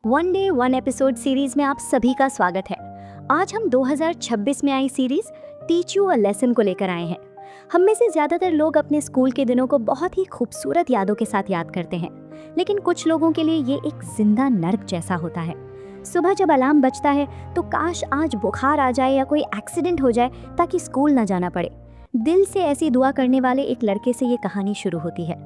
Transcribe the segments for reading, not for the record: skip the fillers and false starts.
One day one episode series में आप सभी का स्वागत है। आज हम 2026 में आई series teach you a lesson को लेकर आए हैं। हम में से ज्यादातर लोग अपने स्कूल के दिनों को बहुत ही खूबसूरत यादों के साथ याद करते हैं, लेकिन कुछ लोगों के लिए ये एक जिंदा नर्क जैसा होता है। सुबह जब अलार्म बजता है तो काश आज बुखार आ जाए या कोई एक्सीडेंट हो जाए ताकि स्कूल न जाना पड़े। दिल से ऐसी दुआ करने वाले एक लड़के से ये कहानी शुरू होती है।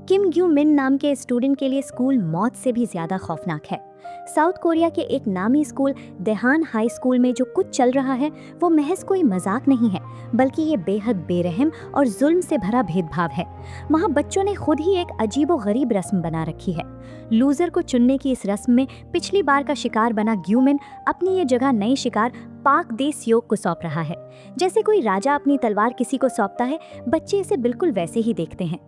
किम ग्यू मिन नाम के स्टूडेंट के लिए स्कूल मौत से भी ज्यादा खौफनाक है। साउथ कोरिया के एक नामी स्कूल देहान हाई स्कूल में जो कुछ चल रहा है वो महज कोई मजाक नहीं है, बल्कि ये बेहद बेरहम और जुल्म से भरा भेदभाव है। वहाँ बच्चों ने खुद ही एक अजीबोगरीब रस्म बना रखी है। लूजर को चुनने की इस रस्म में पिछली बार का शिकार बना ग्यूमिन अपनी ये जगह नई शिकार पाक दे सियोक को सौंप रहा है। जैसे कोई राजा अपनी तलवार किसी को सौंपता है, बच्चे इसे बिल्कुल वैसे ही देखते हैं।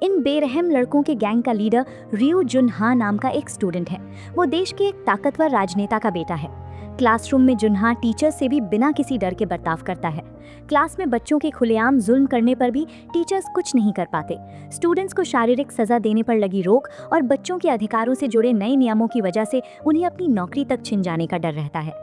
इन बेरहम लड़कों के गैंग का लीडर रियो जुनहा नाम का एक स्टूडेंट है। वो देश के एक ताकतवर राजनेता का बेटा है। क्लासरूम में जुनहा टीचर से भी बिना किसी डर के बर्ताव करता है। क्लास में बच्चों के खुलेआम जुल्म करने पर भी टीचर्स कुछ नहीं कर पाते। स्टूडेंट्स को शारीरिक सजा देने पर लगी रोक और बच्चों के अधिकारों से जुड़े नए नियमों की वजह से उन्हें अपनी नौकरी तक छिन जाने का डर रहता है।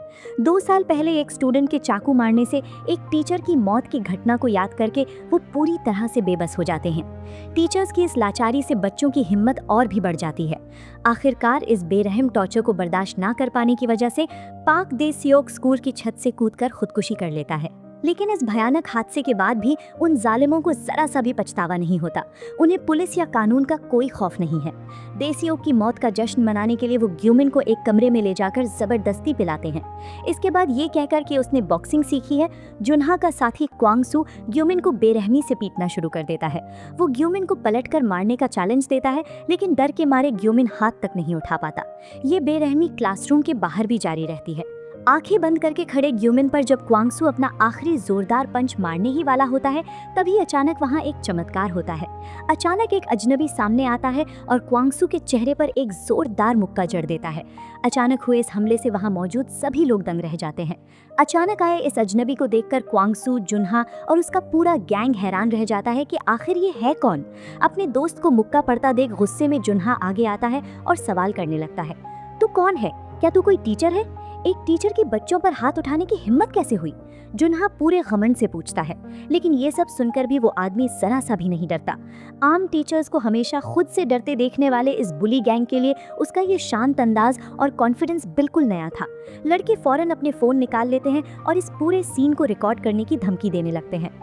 2 साल पहले एक स्टूडेंट के चाकू मारने से एक टीचर की मौत की घटना को याद करके वो पूरी तरह से बेबस हो जाते हैं। टीचर्स की इस लाचारी से बच्चों की हिम्मत और भी बढ़ जाती है। आखिरकार इस बेरहम टॉर्चर को बर्दाश्त ना कर पाने की वजह से पाक दे सियोक स्कूल की छत से कूदकर खुदकुशी कर लेता है। लेकिन इस भयानक हादसे के बाद भी उन जालिमों को जरा सा भी पछतावा नहीं होता। उन्हें पुलिस या कानून का कोई खौफ नहीं है। देसियों की मौत का जश्न मनाने के लिए वो ग्यूमिन को एक कमरे में ले जाकर जबरदस्ती पिलाते हैं। इसके बाद ये कहकर कि उसने बॉक्सिंग सीखी है, जुनहा का साथी क्वांगसू ग्यूमिन को बेरहमी से पीटना शुरू कर देता है। वो ग्यूमिन को पलटकर मारने का चैलेंज देता है, लेकिन डर के मारे ग्यूमिन हाथ तक नहीं उठा पाता। ये बेरहमी क्लासरूम के बाहर भी जारी रहती है। आंखें बंद करके खड़े ग्यूमिन पर जब क्वांगसू अपना आखिरी जोरदार पंच मारने ही वाला होता है, तभी अचानक वहां एक चमत्कार होता है। अचानक एक अजनबी सामने आता है और क्वांगसू के चेहरे पर एक जोरदार मुक्का जड़ देता है। अचानक हुए इस हमले से वहां मौजूद सभी लोग दंग रह जाते हैं। अचानक आए इस अजनबी को देखकर क्वांगसू, जुनहा और उसका पूरा गैंग हैरान रह जाता है कि आखिर ये है कौन। अपने दोस्त को मुक्का पड़ता देख गुस्से में जुनहा आगे आता है और सवाल करने लगता है, तू कौन है? क्या तू कोई टीचर है? एक टीचर के बच्चों पर हाथ उठाने की हिम्मत कैसे हुई? जुनहा पूरे घमंड से पूछता है। लेकिन ये सब सुनकर भी वो आदमी जरा सा भी नहीं डरता। आम टीचर्स को हमेशा खुद से डरते देखने वाले इस बुली गैंग के लिए उसका ये शांत अंदाज और कॉन्फिडेंस बिल्कुल नया था। लड़के फौरन अपने फोन निकाल लेते हैं और इस पूरे सीन को रिकॉर्ड करने की धमकी देने लगते हैं।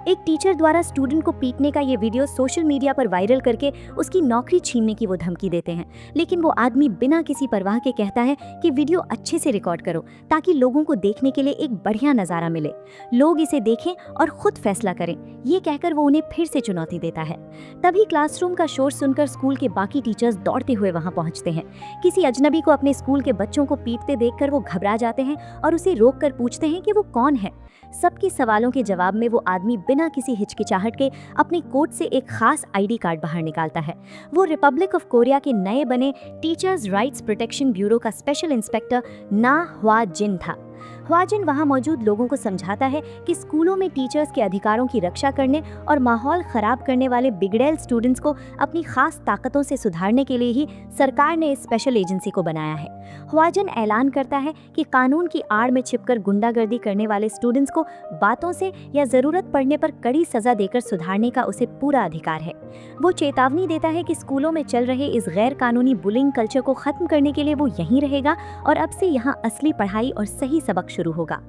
एक टीचर द्वारा स्टूडेंट को पीटने का ये वीडियो सोशल मीडिया पर वायरल करके उसकी नौकरी छीनने की वो धमकी देते हैं। लेकिन वो आदमी बिना किसी परवाह के कहता है कि वीडियो अच्छे से रिकॉर्ड करो ताकि लोगों को देखने के लिए एक बढ़िया नज़ारा मिले, लोग इसे देखें और खुद फैसला करें। ये कहकर वो उन्हें फिर से चुनौती देता है। तभी क्लासरूम का शोर सुनकर स्कूल के बाकी टीचर्स दौड़ते हुए वहाँ पहुँचते हैं। किसी अजनबी को अपने स्कूल के बच्चों को पीटते देखकर वो घबरा जाते हैं और उसे रोक कर पूछते हैं कि वो कौन है। सबके सवालों के जवाब में वो आदमी बिना किसी हिचकिचाहट के अपने कोट से एक खास आईडी कार्ड बाहर निकालता है। वो रिपब्लिक ऑफ कोरिया के नए बने टीचर्स राइट्स प्रोटेक्शन ब्यूरो का स्पेशल इंस्पेक्टर ना ह्वा जिन था। ह्वाजिन वहाँ मौजूद लोगों को समझाता है कि स्कूलों में टीचर्स के अधिकारों की रक्षा करने और माहौल खराब करने वाले बिगड़ैल स्टूडेंट्स को अपनी खास ताकतों से सुधारने के लिए ही सरकार ने इस स्पेशल एजेंसी को बनाया है। ह्वाजिन ऐलान करता है कि कानून की आड़ में छिपकर गुंडागर्दी करने वाले स्टूडेंट्स को बातों से या ज़रूरत पड़ने पर कड़ी सज़ा देकर सुधारने का उसे पूरा अधिकार है। वो चेतावनी देता है कि स्कूलों में चल रहे इस गैर कानूनी बुलिंग कल्चर को ख़त्म करने के लिए वो यहीं रहेगा और अब से यहाँ असली पढ़ाई और सही सबक शुरू होगा,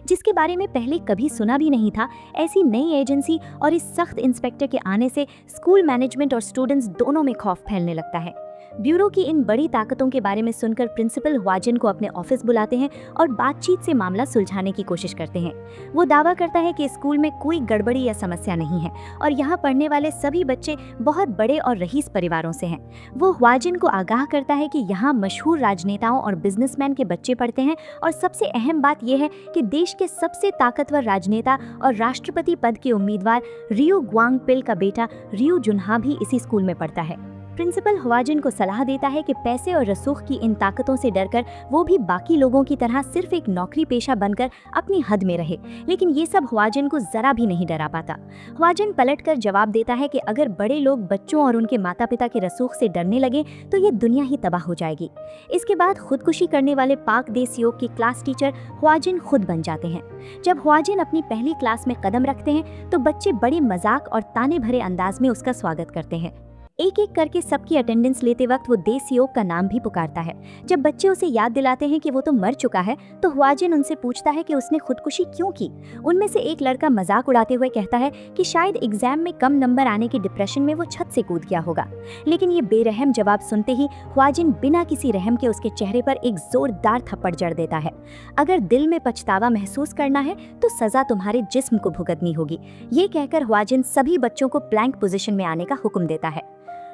जिसके बारे में पहले कभी सुना भी नहीं था। ऐसी नई एजेंसी और इस सख्त इंस्पेक्टर के आने से स्कूल मैनेजमेंट और स्टूडेंट्स दोनों में खौफ फैलने लगता है। ब्यूरो की इन बड़ी ताकतों के बारे में सुनकर प्रिंसिपल ह्वाजिन को अपने ऑफिस बुलाते हैं और बातचीत से मामला सुलझाने की कोशिश करते हैं। वो दावा करता है कि स्कूल में कोई गड़बड़ी या समस्या नहीं है और यहाँ पढ़ने वाले सभी बच्चे बहुत बड़े और रईस परिवारों से हैं। वो ह्वाजिन को आगाह करता है कि यहाँ मशहूर राजनेताओं और बिजनेसमैन के बच्चे पढ़ते हैं और सबसे अहम बात यह है कि देश के सबसे ताकतवर राजनेता और राष्ट्रपति पद के उम्मीदवार रियो ग्वांग पिल का बेटा रियो जुनहा भी इसी स्कूल में पढ़ता है। प्रिंसिपल हवाजिन को सलाह देता है कि पैसे और रसूख की इन ताकतों से डरकर वो भी बाकी लोगों की तरह सिर्फ एक नौकरी पेशा बनकर अपनी हद में रहे। लेकिन ये सब हवाजिन को जरा भी नहीं डरा पाता। हवाजिन पलटकर जवाब देता है कि अगर बड़े लोग बच्चों और उनके माता पिता के रसूख से डरने लगे तो ये दुनिया ही तबाह हो जाएगी। इसके बाद खुदकुशी करने वाले पाक देश योग की क्लास टीचर हवाजिन खुद बन जाते हैं। जब हवाजिन अपनी पहली क्लास में कदम रखते हैं तो बच्चे बड़े मजाक और ताने भरे अंदाज में उसका स्वागत करते हैं। एक एक करके सबकी अटेंडेंस लेते वक्त वो देश योग का नाम भी पुकारता है। जब बच्चे उसे याद दिलाते हैं कि वो तो मर चुका है तो हवाजिन उनसे पूछता है कि उसने खुदकुशी क्यों की। उनमें से एक लड़का मजाक उड़ाते हुए कहता है कि शायद एग्जाम में कम नंबर आने के डिप्रेशन में वो छत से कूद गया होगा। लेकिन ये बेरहम जवाब सुनते ही हवाजिन बिना किसी रहम के उसके चेहरे पर एक जोरदार थप्पड़ जड़ देता है। अगर दिल में पछतावा महसूस करना है तो सजा तुम्हारे जिस्म को भुगतनी होगी। ये कहकर हवाजिन सभी बच्चों को प्लैंक पोजीशन में आने का हुक्म देता है।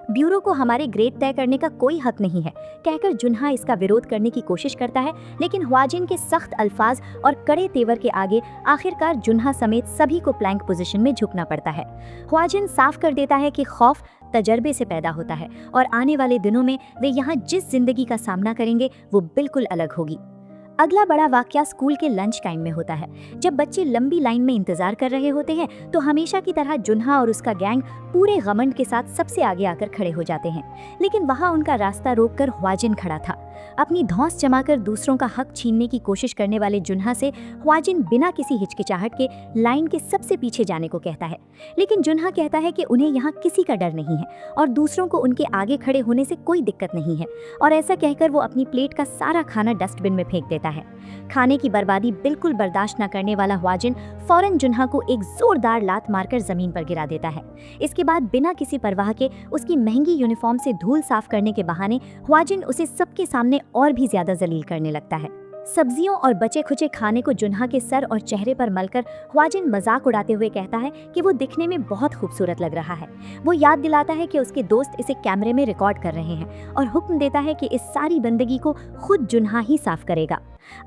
ब्यूरो को हमारे ग्रेड तय करने का कोई हक नहीं है कहकर जुन्हा इसका विरोध करने की कोशिश करता है, लेकिन हवाजिन के सख्त अल्फाज और कड़े तेवर के आगे आखिरकार जुन्हा समेत सभी को प्लैंक पोजीशन में झुकना पड़ता है। हवाजिन साफ कर देता है कि खौफ तजर्बे से पैदा होता है और आने वाले दिनों में वे यहाँ जिस जिंदगी का सामना करेंगे वो बिल्कुल अलग होगी। अगला बड़ा वाकया स्कूल के लंच टाइम में होता है। जब बच्चे लंबी लाइन में इंतजार कर रहे होते हैं तो हमेशा की तरह जुन्हा और उसका गैंग पूरे घमंड के साथ सबसे आगे आकर खड़े हो जाते हैं। लेकिन वहाँ उनका रास्ता रोककर हवाजिन खड़ा था। अपनी धौंस जमाकर दूसरों का हक छीनने की कोशिश करने वाले जुन्हा से हवाजिन बिना किसी हिचकिचाहट के लाइन के सबसे पीछे जाने को कहता है। लेकिन जुन्हा कहता है कि उन्हें यहाँ किसी का डर नहीं है और दूसरों को उनके आगे खड़े होने से कोई दिक्कत नहीं है, और ऐसा कहकर वो अपनी प्लेट का सारा खाना डस्टबिन में फेंक देता है। खाने की बर्बादी बिल्कुल बर्दाश्त न करने वाला हवाजिन फौरन जुन्हा को एक जोरदार लात मारकर जमीन पर गिरा देता है। इसके बाद बिना किसी परवाह के उसकी महंगी यूनिफॉर्म से धूल साफ करने के बहाने हवाजिन उसे सबके सामने और भी ज्यादा जलील करने लगता है। सब्जियों और बचे खुचे खाने को जुन्हा के सर और चेहरे पर मलकर हवाजिन मजाक उड़ाते हुए कहता है कि वो दिखने में बहुत खूबसूरत लग रहा है। वो याद दिलाता है कि उसके दोस्त इसे कैमरे में रिकॉर्ड कर रहे हैं और हुक्म देता है कि इस सारी गंदगी को खुद जुन्हा ही साफ करेगा।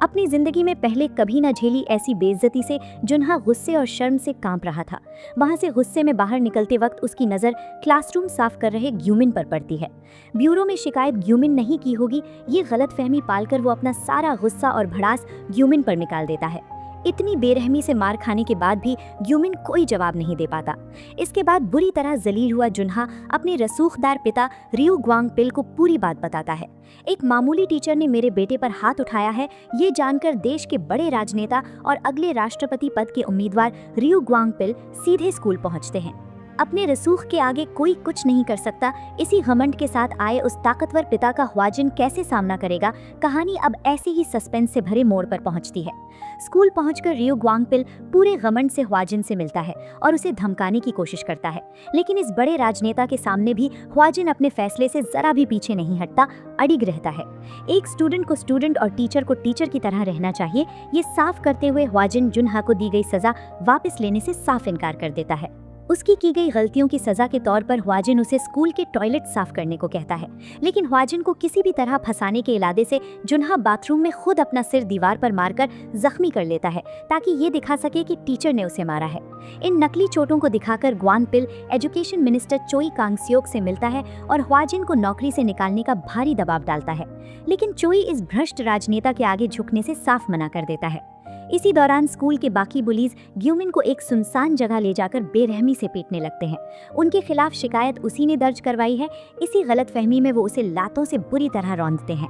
अपनी जिंदगी में पहले कभी न झेली ऐसी बेइज्जती से जुन्हा गुस्से और शर्म से कांप रहा था। वहां से गुस्से में बाहर निकलते वक्त उसकी नज़र क्लासरूम साफ कर रहे ग्यूमिन पर पड़ती है। ब्यूरो में शिकायत ग्यूमिन नहीं की होगी, ये गलतफहमी पालकर वो अपना सारा गुस्सा और भड़ास ग्यूमिन पर निकाल देता है। इतनी बेरहमी से मार खाने के बाद भी ग्यूमिन कोई जवाब नहीं दे पाता। इसके बाद बुरी तरह जलील हुआ जुन्हा अपने रसूखदार पिता रियू ग्वांगपिल को पूरी बात बताता है। एक मामूली टीचर ने मेरे बेटे पर हाथ उठाया है, ये जानकर देश के बड़े राजनेता और अगले राष्ट्रपति पद के उम्मीदवार रियू ग्वांगपिल सीधे स्कूल पहुंचते हैं। अपने रसूख के आगे कोई कुछ नहीं कर सकता, इसी घमंड के साथ आए उस ताकतवर पिता का हवाजिन कैसे सामना करेगा। कहानी अब ऐसे ही सस्पेंस से भरे मोड़ पर पहुंचती है। स्कूल पहुंचकर रियू ग्वांगपिल पूरे घमंड से हवाजिन से मिलता है और उसे धमकाने की कोशिश करता है, लेकिन इस बड़े राजनेता के सामने भी हवाजिन अपने फैसले से जरा भी पीछे नहीं हटता, अडिग रहता है। एक स्टूडेंट को स्टूडेंट और टीचर को टीचर की तरह रहना चाहिए, ये साफ करते हुए हवाजिन जुन्हा को दी गई सजा वापस लेने से साफ इनकार कर देता है। उसकी की गई गलतियों की सजा के तौर पर हवाजिन उसे स्कूल के टॉयलेट साफ करने को कहता है, लेकिन हवाजिन को किसी भी तरह फंसाने के इरादे से जुन्हा बाथरूम में खुद अपना सिर दीवार पर मारकर जख्मी कर लेता है ताकि ये दिखा सके कि टीचर ने उसे मारा है। इन नकली चोटों को दिखाकर ग्वांगपिल एजुकेशन मिनिस्टर चोई कांगसियोक से मिलता है और हवाजिन को नौकरी से निकालने का भारी दबाव डालता है, लेकिन चोई इस भ्रष्ट राजनेता के आगे झुकने से साफ मना कर देता है। इसी दौरान स्कूल के बाकी बुलीज ग्यूमिन को एक सुनसान जगह ले जाकर बेरहमी से पीटने लगते हैं। उनके खिलाफ शिकायत उसी ने दर्ज करवाई है। इसी गलतफहमी में वो उसे लातों से बुरी तरह रौंदते हैं।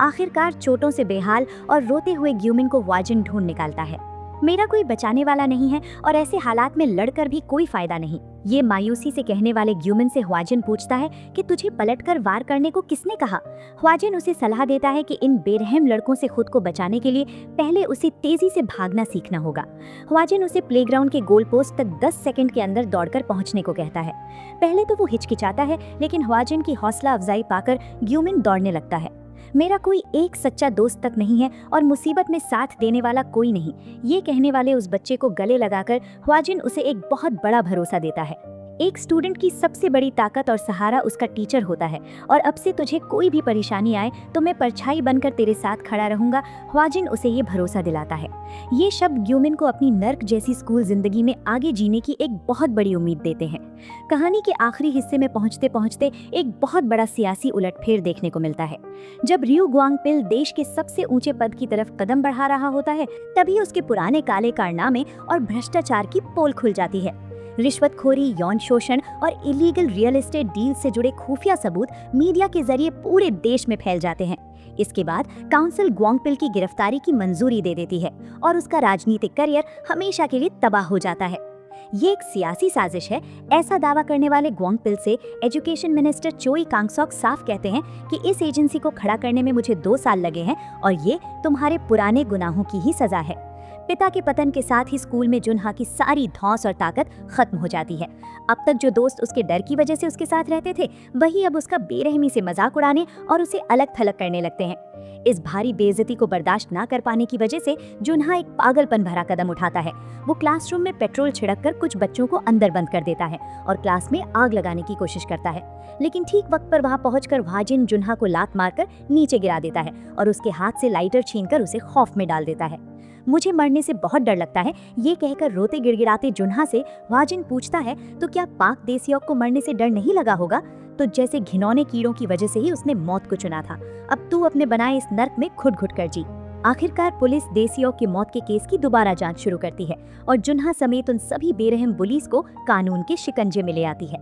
आखिरकार चोटों से बेहाल और रोते हुए ग्यूमिन को हवाजिन ढूंढ निकालता है। मेरा कोई बचाने वाला नहीं है और ऐसे हालात में लड़कर भी कोई फायदा नहीं, ये मायूसी से कहने वाले ग्यूमिन से हवाजिन पूछता है कि तुझे पलटकर वार करने को किसने कहा। हवाजिन उसे सलाह देता है कि इन बेरहम लड़कों से खुद को बचाने के लिए पहले उसे तेजी से भागना सीखना होगा। हवाजिन उसे प्लेग्राउंड के गोल पोस्ट तक 10 सेकंड के अंदर दौड़कर पहुंचने को कहता है। पहले तो वो हिचकिचाता है, लेकिन हवाजिन की हौसला अफजाई पाकर ग्यूमिन दौड़ने लगता है। मेरा कोई एक सच्चा दोस्त तक नहीं है और मुसीबत में साथ देने वाला कोई नहीं, ये कहने वाले उस बच्चे को गले लगाकर हवाजिन उसे एक बहुत बड़ा भरोसा देता है। एक स्टूडेंट की सबसे बड़ी ताकत और सहारा उसका टीचर होता है और अब से तुझे कोई भी परेशानी आए तो मैं परछाई बनकर तेरे साथ खड़ा रहूंगा, ह्वाजिन उसे ये भरोसा दिलाता है। ये शब्द ग्यूमिन को अपनी नर्क जैसी स्कूल जिंदगी में आगे जीने की एक बहुत बड़ी उम्मीद देते हैं। कहानी के आखिरी हिस्से में पहुंचते पहुंचते एक बहुत बड़ा सियासी उलटफेर देखने को मिलता है। जब रियू ग्वांगपिल देश के सबसे ऊंचे पद की तरफ कदम बढ़ा रहा होता है, तभी उसके पुराने काले कारनामे और भ्रष्टाचार की पोल खुल जाती है। रिश्वतखोरी, यौन शोषण और इलीगल रियल एस्टेट डील से जुड़े खुफिया सबूत मीडिया के जरिए पूरे देश में फैल जाते हैं। इसके बाद काउंसिल ग्वांगपिल की गिरफ्तारी की मंजूरी दे देती है और उसका राजनीतिक करियर हमेशा के लिए तबाह हो जाता है। ये एक सियासी साजिश है, ऐसा दावा करने वाले ग्वांगपिल से एजुकेशन मिनिस्टर चोई कांगसोक साफ कहते हैं कि इस एजेंसी को खड़ा करने में मुझे 2 साल लगे हैं और ये तुम्हारे पुराने गुनाहों की ही सजा है। पिता के पतन के साथ ही स्कूल में जुनहा की सारी धौंस और ताकत खत्म हो जाती है। अब तक जो दोस्त उसके डर की वजह से उसके साथ रहते थे, वही अब उसका बेरहमी से मजाक उड़ाने और उसे अलग थलग करने लगते हैं। इस भारी बेइज्जती को बर्दाश्त ना कर पाने की वजह से जुनहा एक पागलपन भरा कदम उठाता है। वो क्लासरूम में पेट्रोल छिड़ककर कुछ बच्चों को अंदर बंद कर देता है और क्लास में आग लगाने की कोशिश करता है। लेकिन ठीक वक्त पर वहां पहुंचकर ह्वाजिन जुनहा को लात मारकर नीचे गिरा देता है और उसके हाथ से लाइटर छीनकर उसे खौफ में डाल देता है। मुझे मरने से बहुत डर लगता है, ये कहकर रोते गिड़गिड़ाते जुनहा से ह्वाजिन पूछता है, तो क्या पाक देसियोक को मरने से डर नहीं लगा होगा? तो जैसे घिनौने कीड़ों की वजह से ही उसने मौत को चुना था। अब तू अपने बनाए इस नर्क में खुद घुट कर जी। आखिरकार पुलिस देसियोक की मौत के केस की दोबारा जांच शुरू करती है और जुनहा समेत उन सभी बेरहम बुलीज को कानून के शिकंजे में ले आती है।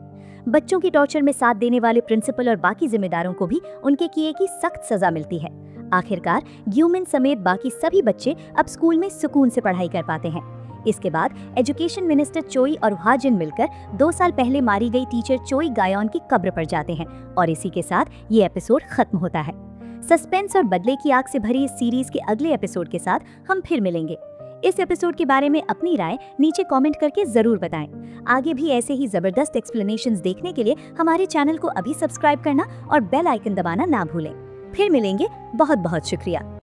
बच्चों की टॉर्चर में साथ देने वाले प्रिंसिपल और बाकी जिम्मेदारों को भी उनके किए की सख्त सजा मिलती है। आखिरकार ग्यूमिन समेत बाकी सभी बच्चे अब स्कूल में सुकून से पढ़ाई कर पाते हैं। इसके बाद एजुकेशन मिनिस्टर चोई और ह्वाजिन मिलकर 2 साल पहले मारी गई टीचर चोई गायोन की कब्र पर जाते हैं और इसी के साथ ये एपिसोड खत्म होता है। सस्पेंस और बदले की आग से भरी इस सीरीज के अगले एपिसोड के साथ हम फिर मिलेंगे। इस एपिसोड के बारे में अपनी राय नीचे कमेंट करके जरूर बताएं। आगे भी ऐसे ही जबरदस्त एक्सप्लेनेशंस देखने के लिए हमारे चैनल को अभी सब्सक्राइब करना और बेल आइकन दबाना ना भूलें। फिर मिलेंगे। बहुत बहुत शुक्रिया।